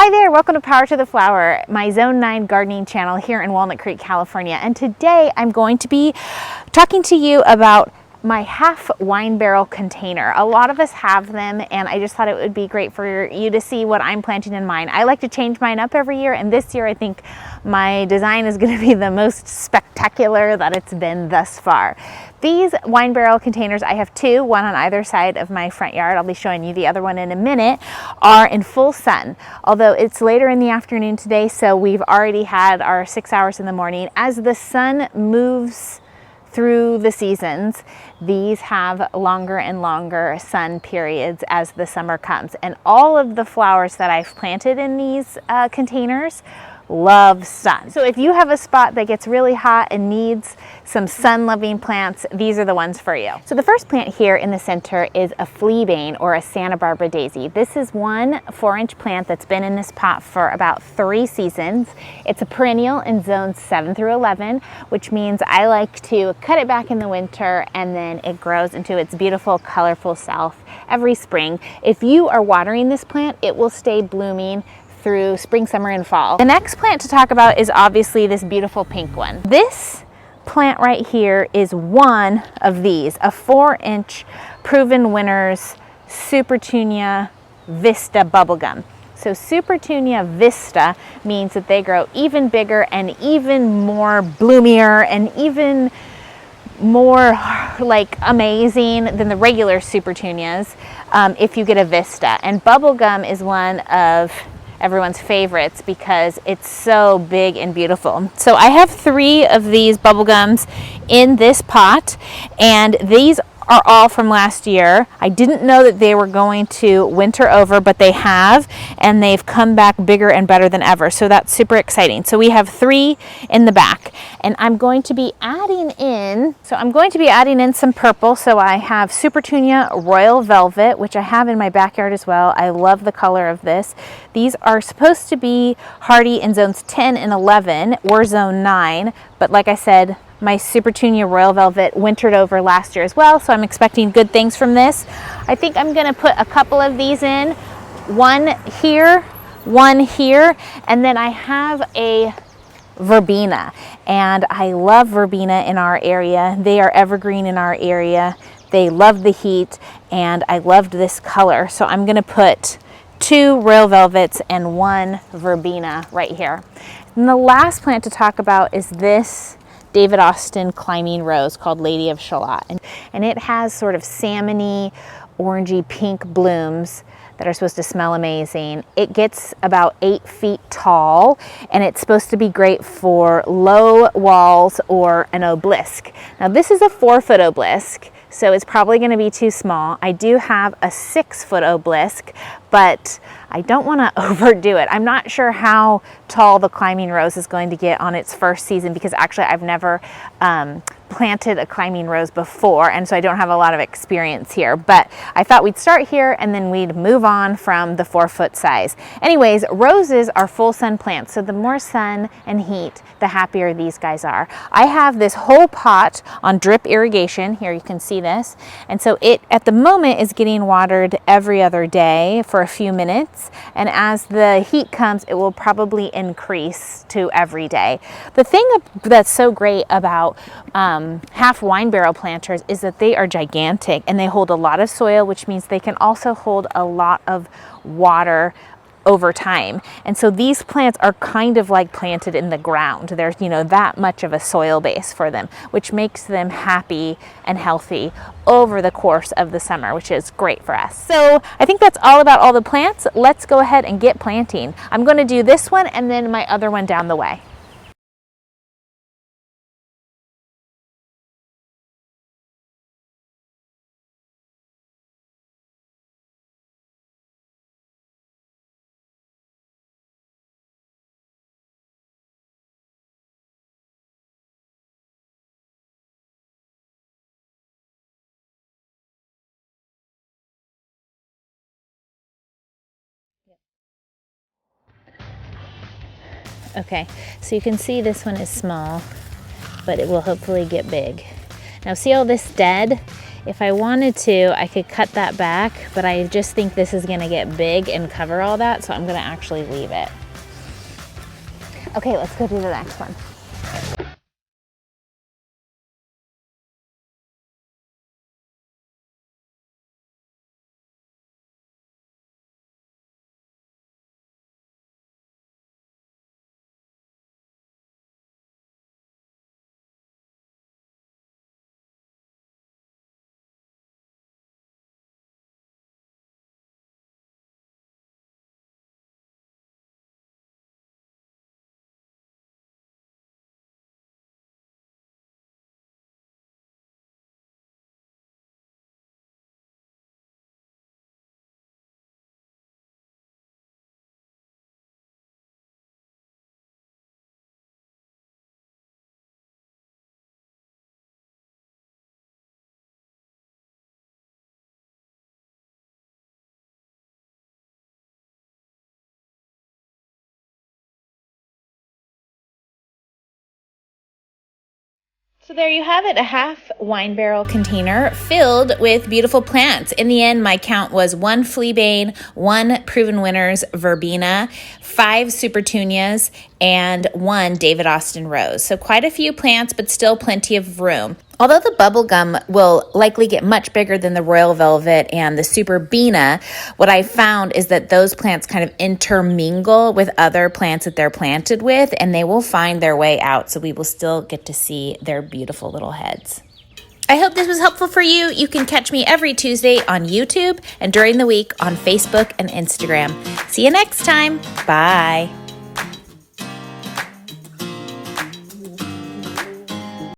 Hi there, welcome to Power to the Flower, my Zone 9 gardening channel here in Walnut Creek, California. And today I'm going to be talking to you about my half wine barrel container. A lot of us have them, and I just thought it would be great for you to see what I'm planting in mine. I like to change mine up every year, and this year I think my design is going to be the most spectacular that it's been thus far. These wine barrel containers, I have two, one on either side of my front yard. I'll be showing you the other one in a minute, are in full sun. Although it's later in the afternoon today, so we've already had our 6 hours in the morning. As the sun moves through the seasons, these have longer and longer sun periods as the summer comes. And all of the flowers that I've planted in these containers love sun. So if you have a spot that gets really hot and needs some sun-loving plants, these are the ones for you. So the first plant here in the center is a Fleabane, or a Santa Barbara daisy. This is one 4-inch plant that's been in this pot for about 3 seasons. It's a perennial in zones 7 through 11, which means I like to cut it back in the winter and then it grows into its beautiful, colorful self every spring. If you are watering this plant, it will stay blooming through spring, summer, and fall. The next plant to talk about is obviously this beautiful pink one. This plant right here is one of these, a 4-inch Proven Winners Supertunia Vista bubblegum. So Supertunia Vista means that they grow even bigger and even more bloomier and even more like amazing than the regular Supertunias if you get a Vista. And bubblegum is one of everyone's favorites because it's so big and beautiful. So I have 3 of these bubblegums in this pot, and these are all from last year. I didn't know that they were going to winter over, but they have, and they've come back bigger and better than ever. So that's super exciting. So we have 3 in the back, and I'm going to be adding in some purple. So I have Supertunia Royal Velvet, which I have in my backyard as well. I love the color of this. These are supposed to be hardy in zones 10 and 11 or zone 9, but like I said, my Supertunia Royal Velvet wintered over last year as well, so I'm expecting good things from this. I think I'm going to put a couple of these in, one here, and then I have a Verbena, and I love Verbena in our area. They are evergreen in our area. They love the heat, and I loved this color, so I'm going to put 2 Royal Velvets and 1 Verbena right here. And the last plant to talk about is this David Austin climbing rose called Lady of Shalott, and it has sort of salmony, orangey pink blooms that are supposed to smell amazing. It gets about 8 feet tall, and it's supposed to be great for low walls or an obelisk. Now this is a 4-foot obelisk, so it's probably going to be too small. I do have a 6-foot obelisk, but I don't want to overdo it. I'm not sure how tall the climbing rose is going to get on its first season, because actually I've never planted a climbing rose before, and so I don't have a lot of experience here, but I thought we'd start here and then we'd move on from the 4-foot size. Anyways, roses are full sun plants, so the more sun and heat, the happier these guys are. I have this whole pot on drip irrigation. Here you can see this, and so it at the moment is getting watered every other day for a few minutes, and as the heat comes, it will probably increase to every day. The thing that's so great about half wine barrel planters is that they are gigantic and they hold a lot of soil, which means they can also hold a lot of water over time. And so these plants are kind of like planted in the ground. There's, that much of a soil base for them, which makes them happy and healthy over the course of the summer, which is great for us. So I think that's all about all the plants. Let's go ahead and get planting. I'm going to do this one and then my other one down the way. Okay, so you can see this one is small, but it will hopefully get big. Now see all this dead? If I wanted to, I could cut that back, but I just think this is gonna get big and cover all that, so I'm gonna actually leave it. Okay, let's go do the next one. So there you have it, a half wine barrel container filled with beautiful plants. In the end, my count was 1 Fleabane, 1 Proven Winners Verbena, 5 Supertunias, and 1 David Austin Rose. So quite a few plants, but still plenty of room. Although the bubblegum will likely get much bigger than the Royal Velvet and the Superbena, what I found is that those plants kind of intermingle with other plants that they're planted with, and they will find their way out, so we will still get to see their beautiful little heads. I hope this was helpful for you. You can catch me every Tuesday on YouTube and during the week on Facebook and Instagram. See you next time. Bye.